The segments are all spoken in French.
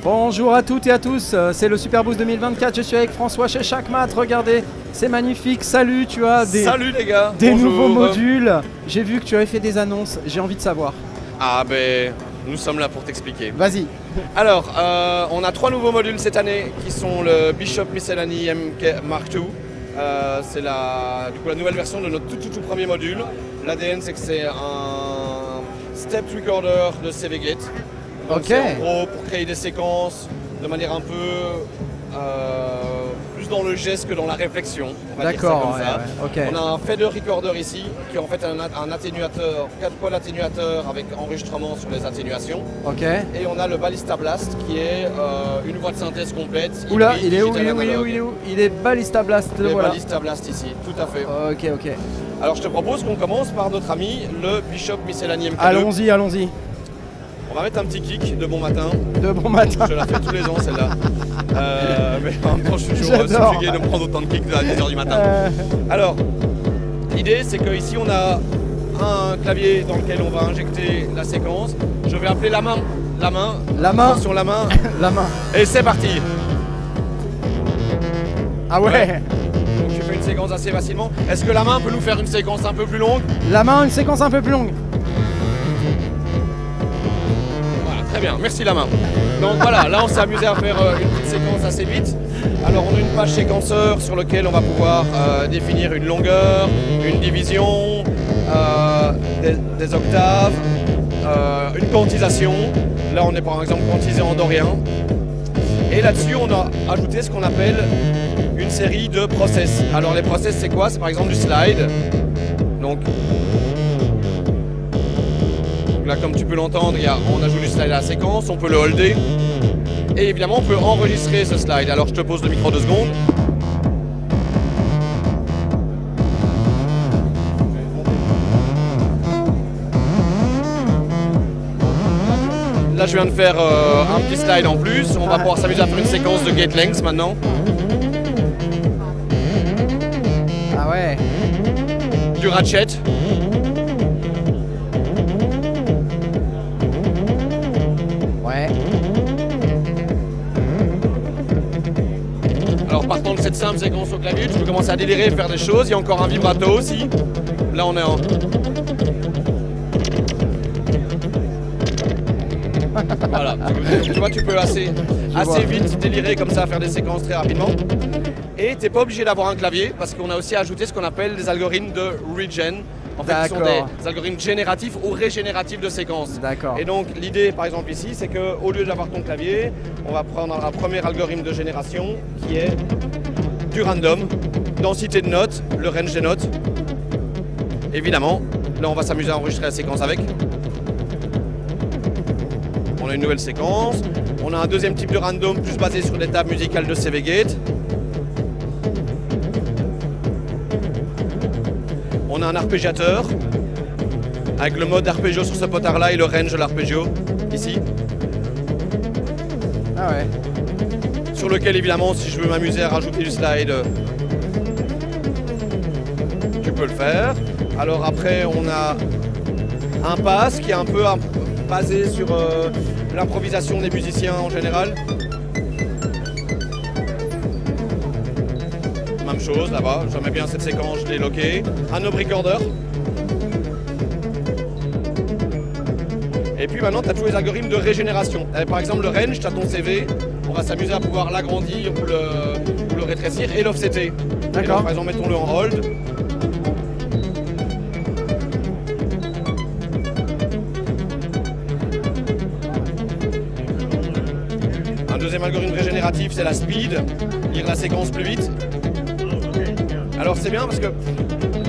Bonjour à toutes et à tous, c'est le Super Boost 2024, je suis avec François chez Shakmat, regardez, c'est magnifique, salut, tu as Salut les gars, des nouveaux modules, j'ai vu que tu avais fait des annonces, j'ai envie de savoir. Ah ben, nous sommes là pour t'expliquer. Vas-y. Alors, on a 3 nouveaux modules cette année qui sont le Bishop Miscellany MK Mark II. C'est la nouvelle version de notre tout premier module. L'ADN, c'est que c'est un step recorder de CVGate. Donc ok. c'est en gros pour créer des séquences de manière un peu plus dans le geste que dans la réflexion. D'accord, okay. On a un fader recorder ici qui est en fait un atténuateur, 4 pôles atténuateur avec enregistrement sur les atténuations. Ok. Et on a le Ballista Blast qui est une voix de synthèse complète. Oula, il est où? Il est Ballista Blast, le voilà. Ballista Blast ici, tout à fait. Ok. Alors je te propose qu'on commence par notre ami le Bishop Miscellany MK2. Allons-y. On va mettre un petit kick de bon matin. De bon matin. Je la fais tous les ans celle-là. Mais en même temps, je suis toujours subjugué de me prendre autant de kicks à 10h du matin. Alors, l'idée c'est qu'ici on a un clavier dans lequel on va injecter la séquence. Je vais appeler la main. Attention, la main. La main. Et c'est parti. Ah ouais. Donc tu fais une séquence assez facilement. Est-ce que la main peut nous faire une séquence un peu plus longue? La main, une séquence un peu plus longue. Très bien, merci la main. Donc voilà, là on s'est amusé à faire une petite séquence assez vite. Alors on a une page séquenceur sur laquelle on va pouvoir définir une longueur, une division, des octaves, une quantisation. Là on est par exemple quantisé en dorien. Et là-dessus on a ajouté ce qu'on appelle une série de process. Alors les process c'est quoi? C'est par exemple du slide. Donc là, comme tu peux l'entendre, on ajoute du slide à la séquence, on peut le holder. Et évidemment, on peut enregistrer ce slide. Alors, je te pose le micro 2 secondes. Là, je viens de faire un petit slide en plus. On va pouvoir s'amuser à faire une séquence de gate length maintenant. Ah ouais. Du ratchet. Alors partant de cette simple séquence au clavier, tu peux commencer à délirer et faire des choses. Il y a encore un vibrato aussi. Là on est en... Voilà, tu vois, tu peux assez vite délirer comme ça, faire des séquences très rapidement. Et tu n'es pas obligé d'avoir un clavier parce qu'on a aussi ajouté ce qu'on appelle des algorithmes de regen. En fait, ce sont des algorithmes génératifs ou régénératifs de séquences. D'accord. Et donc, l'idée, par exemple, ici, c'est qu'au lieu d'avoir ton clavier, on va prendre un premier algorithme de génération qui est du random, densité de notes, le range des notes. Évidemment, là, on va s'amuser à enregistrer la séquence avec. On a une nouvelle séquence. On a un deuxième type de random, plus basé sur des tables musicales de CVGate. On a un arpégiateur avec le mode arpégio sur ce potard-là et le range de l'arpégio ici. Ah ouais. Sur lequel évidemment, si je veux m'amuser à rajouter du slide, tu peux le faire. Alors après, on a un pass qui est un peu basé sur l'improvisation des musiciens en général. Même chose là-bas, j'aimais bien cette séquence, je l'ai loqué. Un knob recorder. Et puis maintenant, tu as tous les algorithmes de régénération. Par exemple, le range, tu as ton CV, on va s'amuser à pouvoir l'agrandir ou le rétrécir et l'offsetter. D'accord. Par exemple, mettons-le en hold. Un deuxième algorithme régénératif, c'est la speed, lire la séquence plus vite. Alors c'est bien parce que,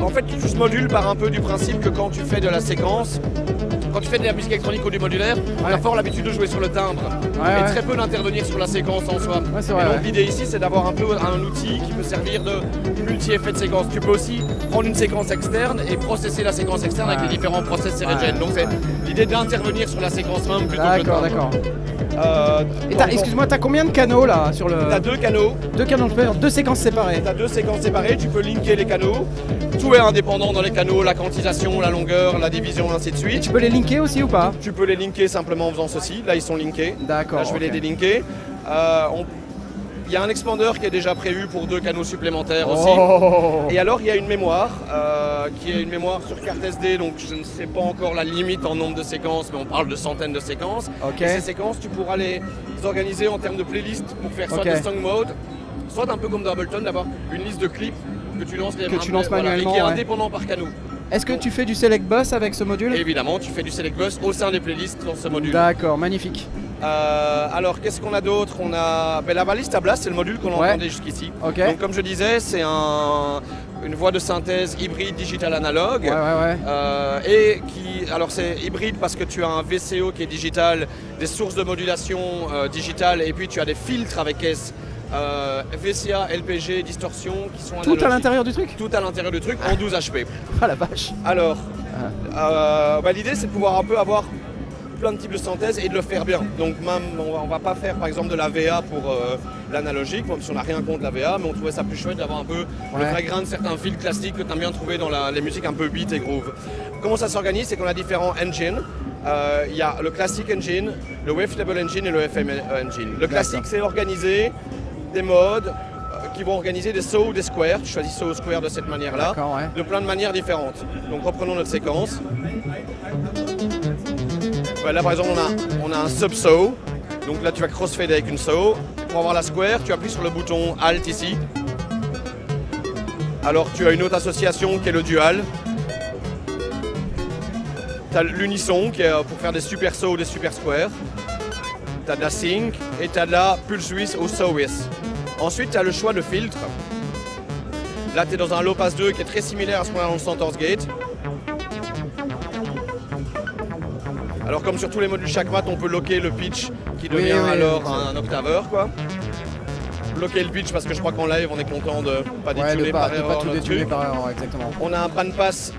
en fait, tout ce module part un peu du principe que quand tu fais de la séquence, quand tu fais de la musique électronique ou du modulaire, on a fort l'habitude de jouer sur le timbre et très peu d'intervenir sur la séquence en soi. Ouais, et donc l'idée ici, c'est d'avoir un peu un outil qui peut servir de multi-effet de séquence. Tu peux aussi prendre une séquence externe et processer la séquence externe avec les différents process regen. Donc c'est l'idée d'intervenir sur la séquence même plutôt que le timbre. D'accord. Excuse-moi, t'as combien de canaux là sur le... T'as 2 canaux. 2 canaux, deux séquences séparées. T'as 2 séquences séparées, tu peux linker les canaux. Tout est indépendant dans les canaux, la quantisation, la longueur, la division, ainsi de suite. Et tu peux les linker aussi ou pas? Tu peux les linker simplement en faisant ceci. Là, ils sont linkés. D'accord. Là, je vais les délinker. Il y a un expander qui est déjà prévu pour 2 canaux supplémentaires aussi. Et alors, il y a une mémoire, qui est une mémoire sur carte SD. Donc, je ne sais pas encore la limite en nombre de séquences, mais on parle de centaines de séquences. Et ces séquences, tu pourras les organiser en termes de playlist pour faire soit des song mode, soit un peu comme dans Ableton, d'avoir une liste de clips que tu lances, manuellement, et qui est indépendant par canot. Est-ce que tu fais du Select Bus avec ce module? Évidemment, tu fais du Select Bus au sein des playlists dans ce module. D'accord, magnifique. Alors, qu'est-ce qu'on a d'autre? On a la baliste à blast, c'est le module qu'on entendait jusqu'ici. Donc, comme je disais, c'est une voix de synthèse hybride digital analogue. Et alors c'est hybride parce que tu as un VCO qui est digital, des sources de modulation digitales, et puis tu as des filtres avec VCA, LPG, distorsion qui sont analogiques. Tout à l'intérieur du truc? Tout à l'intérieur du truc en 12 HP. Ah la vache. Alors, l'idée c'est de pouvoir un peu avoir plein de types de synthèse et de le faire bien. Donc même, on va pas faire par exemple de la VA pour l'analogique, même si on n'a rien contre la VA, mais on trouvait ça plus chouette d'avoir un peu le vrai grain de certains fils classiques que tu aimes bien trouver dans les musiques un peu beat et groove. Comment ça s'organise? C'est qu'on a différents engines. Il y a le classic engine, le wavetable engine et le FM engine. Le classique, c'est organiser des modes qui vont organiser des saws ou des squares. Tu choisis saw ou square de cette manière-là, de plein de manières différentes. Donc reprenons notre séquence. Là par exemple on a un sub-saw, donc là tu vas crossfade avec une saw. Pour avoir la square, tu appuies sur le bouton Alt ici. Alors tu as une autre association qui est le dual. Tu as l'unisson qui est pour faire des super saws ou des super squares. Tu as de la sync et tu as de la pulse width ou saw width. Ensuite tu as le choix de filtre. Là tu es dans un low pass 2 qui est très similaire à ce qu'on a dans le Centaur's Gate. Alors comme sur tous les modules Shakmat, on peut locker le pitch qui devient alors un octaveur quoi. Bloquer le pitch parce que je crois qu'en live on est content de pas détuner par erreur notre truc. Exactement. On a un bandpass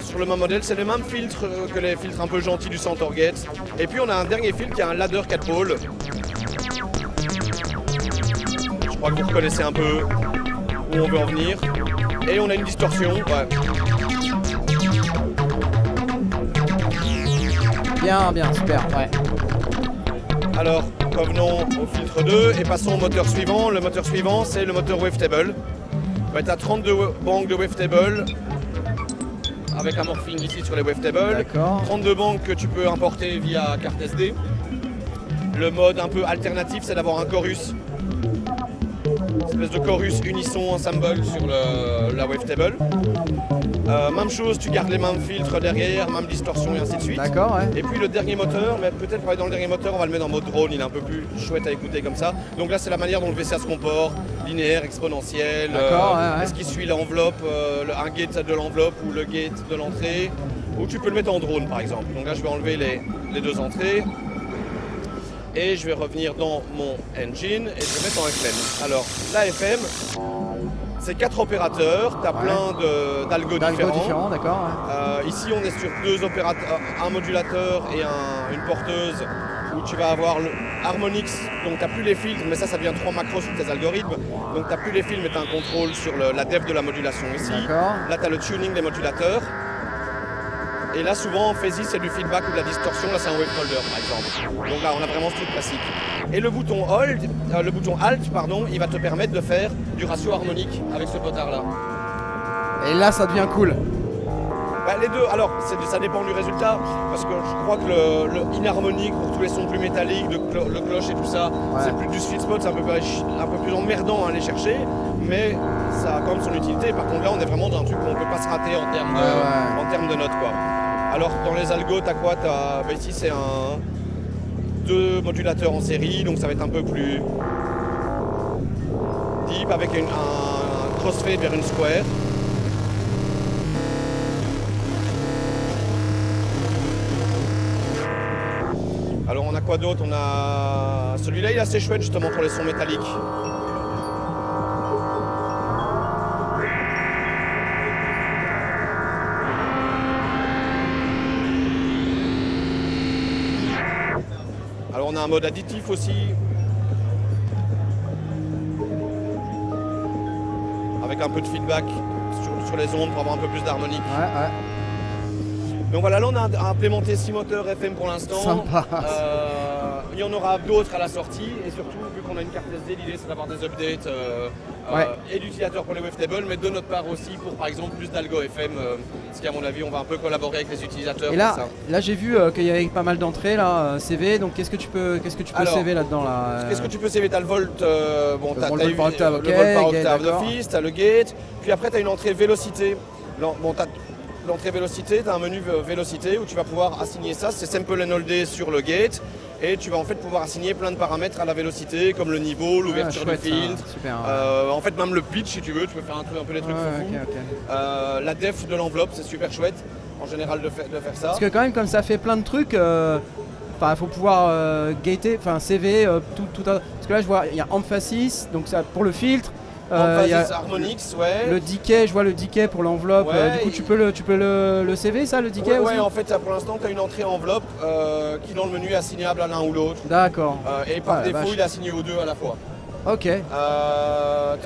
sur le même modèle, c'est le même filtre que les filtres un peu gentils du Centaur Gate. Et puis on a un dernier filtre qui a un ladder 4 pôles. Je crois que vous reconnaissez un peu où on veut en venir. Et on a une distorsion. Bien, super, Alors, revenons au filtre 2 et passons au moteur suivant. Le moteur suivant, c'est le moteur Wavetable. Tu as 32 banques de Wavetable avec un morphing ici sur les Wavetable. 32 banques que tu peux importer via carte SD. Le mode un peu alternatif, c'est d'avoir un chorus. Une espèce de chorus unisson ensemble sur la Wavetable. Même chose, tu gardes les mêmes filtres derrière, même distorsion et ainsi de suite. Et puis le dernier moteur, mais peut-être pour aller dans le dernier moteur, on va le mettre en mode drone, il est un peu plus chouette à écouter comme ça. Donc là, c'est la manière dont le VCA se comporte, linéaire, exponentiel, est-ce qu'il suit l'enveloppe, un gate de l'enveloppe ou le gate de l'entrée, ou tu peux le mettre en drone par exemple. Donc là, je vais enlever les 2 entrées. Et je vais revenir dans mon engine et je vais mettre en FM. Alors, la FM, c'est 4 opérateurs, tu as plein d'algos différents. Ici, on est sur 2 opérateurs, un modulateur et une porteuse où tu vas avoir le Harmonix, donc tu n'as plus les filtres, mais ça devient 3 macros sur tes algorithmes. Donc tu n'as plus les filtres, mais tu as un contrôle sur la depth de la modulation ici. Là, tu as le tuning des modulateurs. Et là, souvent, en Phasey, c'est du feedback ou de la distorsion. Là, c'est un wavefolder, par exemple. Donc là, on a vraiment ce truc classique. Et le bouton Alt, il va te permettre de faire du ratio harmonique avec ce potard-là. Et là, ça devient cool. Les deux, alors, ça dépend du résultat. Parce que je crois que le inharmonique, pour tous les sons plus métalliques, le cloche et tout ça, c'est plus du sweet spot, c'est un peu plus emmerdant à aller chercher. Mais ça a quand même son utilité. Par contre, là, on est vraiment dans un truc où on ne peut pas se rater en termes de notes, quoi. Alors dans les algos, t'as quoi? Ici c'est 2 modulateurs en série, donc ça va être un peu plus deep avec un crossfade vers une square. Alors on a quoi d'autre? On a celui-là, il est assez chouette justement pour les sons métalliques. On a un mode additif aussi. Avec un peu de feedback sur les ondes pour avoir un peu plus d'harmonique. Donc voilà, là on a implémenté 6 moteurs FM pour l'instant. Sympa. Il y en aura d'autres à la sortie et surtout vu qu'on a une carte SD, l'idée c'est d'avoir des updates et d'utilisateurs pour les wavetables, mais de notre part aussi pour par exemple plus d'algo FM, ce qui à mon avis on va un peu collaborer avec les utilisateurs. Et là j'ai vu qu'il y avait pas mal d'entrées là, CV, donc qu'est-ce que tu peux CV là-dedans là, Qu'est-ce que tu peux CV? T'as le volt, le volt par octave, le volt par octave d'office, t'as le gate, puis après t'as une entrée vélocité. L'entrée vélocité, tu as un menu vélocité où tu vas pouvoir assigner ça, c'est Sample and Hold sur le gate et tu vas en fait pouvoir assigner plein de paramètres à la vélocité comme le niveau, l'ouverture du filtre, en fait même le pitch si tu veux, tu peux faire un peu des trucs la def de l'enveloppe, c'est super chouette en général de faire ça. Parce que quand même comme ça fait plein de trucs, il faut pouvoir gater, CV, parce que là je vois il y a emphasis, donc ça pour le filtre. Il y a Harmonix, ouais. Le decay, je vois le decay pour l'enveloppe. Du coup, tu peux le CV, ça, le decay aussi. Ouais, en fait, pour l'instant, tu as une entrée enveloppe qui, dans le menu, est assignable à l'un ou l'autre. D'accord. Et par défaut, il est assigné aux deux à la fois. Ok. Tu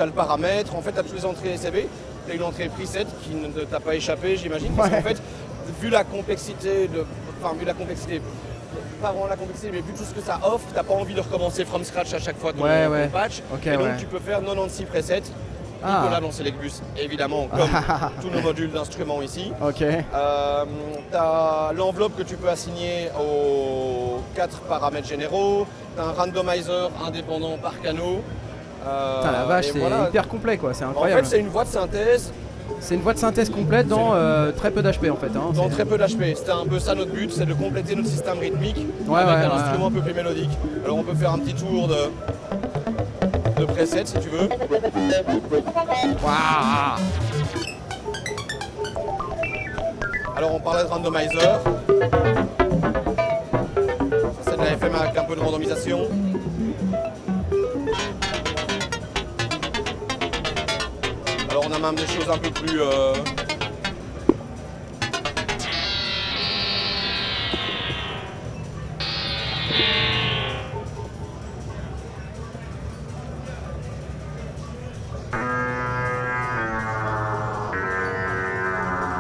as le paramètre. En fait, tu as toutes les entrées CV. Tu as une entrée preset qui ne t'a pas échappé, j'imagine. Parce qu'en fait, vu la complexité, pas vraiment la complexité, mais vu tout ce que ça offre, t'as pas envie de recommencer from scratch à chaque fois ton patch. Et donc tu peux faire 96 presets. Nicolas dans Selectbus, évidemment, comme tous nos modules d'instruments ici. T'as l'enveloppe que tu peux assigner aux 4 paramètres généraux. T'as un randomizer indépendant par canot. La vache, c'est hyper complet quoi, c'est incroyable. En fait, c'est une voix de synthèse. C'est une voie de synthèse complète dans très peu d'HP en fait. Dans très peu d'HP. C'était un peu ça notre but, c'est de compléter notre système rythmique avec un instrument un peu plus mélodique. Alors on peut faire un petit tour de preset si tu veux. Alors on parlait de randomizer. Ça c'est de la FM avec un peu de randomisation. Alors on a même des choses un peu plus...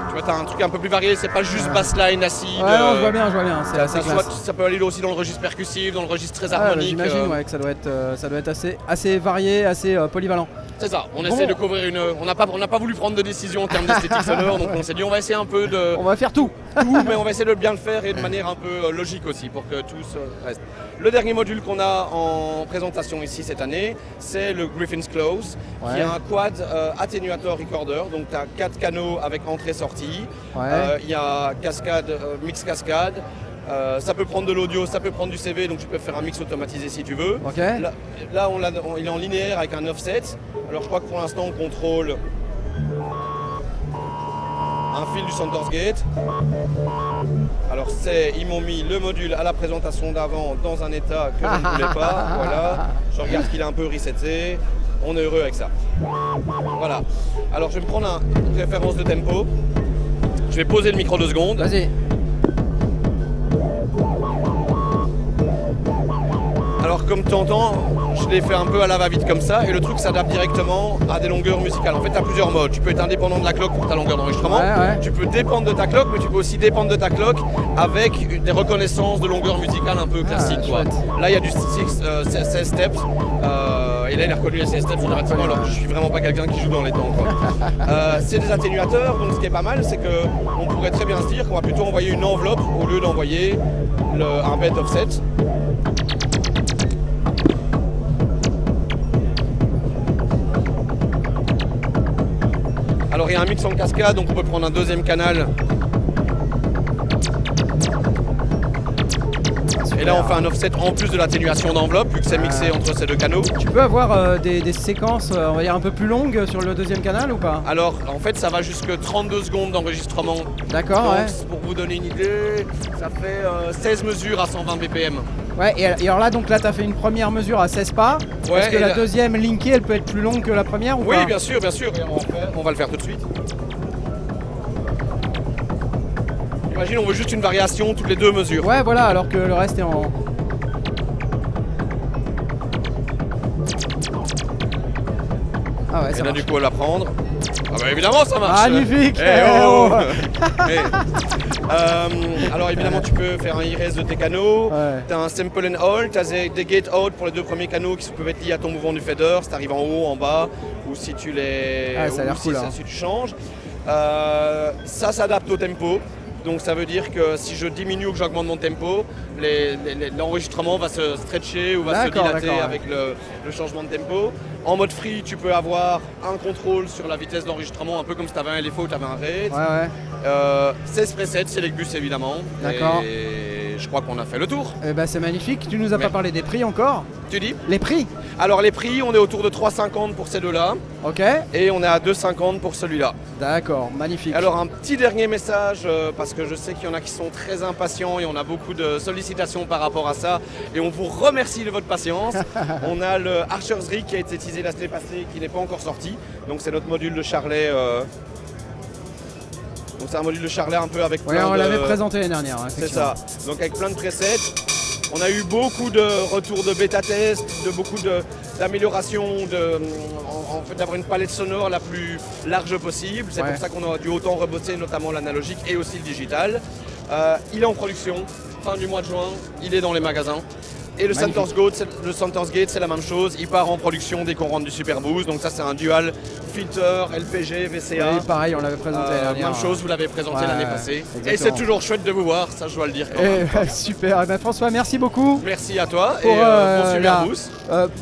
Tu vois, t'as un truc un peu plus varié, c'est pas juste bassline acide. Ouais, je vois bien, c'est assez classe. Ça peut aller aussi dans le registre percussif, dans le registre très harmonique. J'imagine que ça doit être assez varié, assez polyvalent. C'est ça, on essaie de couvrir on n'a pas voulu prendre de décision en termes d'esthétique sonore, donc on s'est dit on va essayer un peu de... On va faire tout. Mais on va essayer de bien le faire et de manière un peu logique aussi pour que tout reste. Le dernier module qu'on a en présentation ici cette année, c'est le Griffin's Close, qui est un quad atténuateur recorder, donc tu as 4 canaux avec entrée-sortie, il y a cascade, mix cascade. Ça peut prendre de l'audio, ça peut prendre du CV, donc tu peux faire un mix automatisé si tu veux. Là il est en linéaire avec un offset. Alors je crois que pour l'instant on contrôle un fil du Saunders Gate. Alors ils m'ont mis le module à la présentation d'avant dans un état que je ne voulais pas. Voilà. Je regarde qu'il est un peu reseté. On est heureux avec ça. Voilà. Alors je vais me prendre une référence de tempo. Je vais poser le micro 2 secondes. Vas-y. Alors comme tu entends, je l'ai fait un peu à la va-vite comme ça et le truc s'adapte directement à des longueurs musicales. En fait, tu as plusieurs modes. Tu peux être indépendant de la cloque pour ta longueur d'enregistrement. Tu peux dépendre de ta cloque, mais tu peux aussi dépendre de ta cloque avec des reconnaissances de longueur musicale un peu classiques. Là, il y a du 16 steps. Et là, il a reconnu les 16 steps automatiquement, alors que je suis vraiment pas quelqu'un qui joue dans les temps. C'est des atténuateurs, donc ce qui est pas mal, c'est qu'on pourrait très bien se dire qu'on va plutôt envoyer une enveloppe au lieu d'envoyer un bed offset. Alors il y a un mix en cascade, donc on peut prendre un deuxième canal. Et là on fait un offset en plus de l'atténuation d'enveloppe, vu que c'est mixé entre ces deux canaux. Tu peux avoir des séquences, on va dire un peu plus longues sur le deuxième canal ou pas? Alors en fait ça va jusque 32 secondes d'enregistrement. D'accord, Pour vous donner une idée, ça fait 16 mesures à 120 BPM. Ouais, et alors là, tu as fait une première mesure à 16 pas. Est-ce que la deuxième linkée, elle peut être plus longue que la première ou pas? Oui, bien sûr, bien sûr. On va le faire tout de suite. Imagine, on veut juste une variation toutes les 2 mesures. Ouais, voilà, alors que le reste est en... Ah ouais, Et ça là marche. du coup elle va prendre. Ah bah évidemment ça marche. Magnifique. Eh oh. Oh. Alors évidemment tu peux faire un e-race de tes canaux. Ouais. Tu as un simple and hold, tu as des gate out pour les 2 premiers canaux qui peuvent être liés à ton mouvement du fader, si tu arrives en haut, en bas, ou si tu les. Ah, ça a l'air cool, hein. Si tu changes. Ça s'adapte au tempo. Donc ça veut dire que si je diminue ou que j'augmente mon tempo, l'enregistrement va se stretcher ou va se dilater avec le changement de tempo. En mode free, tu peux avoir un contrôle sur la vitesse d'enregistrement, un peu comme si tu avais un LFO ou tu avais un RAID. Ouais. 16 presets, Select Bus évidemment. D'accord. Et je crois qu'on a fait le tour. Eh ben, c'est magnifique. Tu nous as pas parlé des prix encore? Tu dis? Les prix? Alors les prix, on est autour de 3,50 pour ces deux-là. Ok. Et on est à 2,50 pour celui-là. D'accord, magnifique. Alors un petit dernier message, parce que je sais qu'il y en a qui sont très impatients et on a beaucoup de sollicitations par rapport à ça. Et on vous remercie de votre patience. On a le Archer's Rig qui a été teasé la semaine passée, qui n'est pas encore sorti. Donc c'est notre module de Charlet. Donc c'est un module de Charlet un peu avec plein on de... l'avait présenté l'année dernière. C'est ça. Donc avec plein de presets. On a eu beaucoup de retours de bêta-test, de beaucoup d'améliorations, en fait d'avoir une palette sonore la plus large possible. C'est pour ça qu'on a dû autant rebosser notamment l'analogique et aussi le digital. Il est en production, fin du mois de juin, il est dans les magasins. Et le Center's Gate, c'est la même chose, il part en production dès qu'on rentre du Super Boost. Donc ça c'est un dual filter, LPG, VCA. Oui, pareil, on l'avait présenté l'année dernière. Même chose, vous l'avez présenté l'année passée. Exactement. Et c'est toujours chouette de vous voir, ça je dois le dire quand même. Super, ben, François, merci beaucoup. Merci à toi Pour, et bon Super Boost.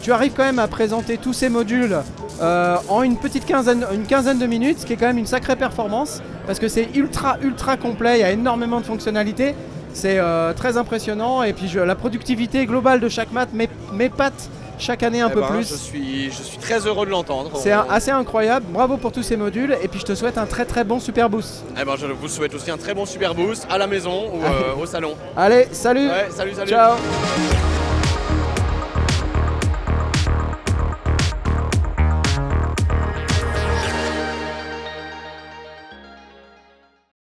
Tu arrives quand même à présenter tous ces modules en une quinzaine de minutes, ce qui est quand même une sacrée performance, parce que c'est ultra complet, il y a énormément de fonctionnalités. C'est très impressionnant et puis la productivité globale de chaque mat m'épate chaque année un peu plus. Je suis très heureux de l'entendre. C'est assez incroyable, bravo pour tous ces modules et puis je te souhaite un très bon Super Boost. Je vous souhaite aussi un très bon Super Boost à la maison ou au salon. Allez, salut. Salut. Ciao.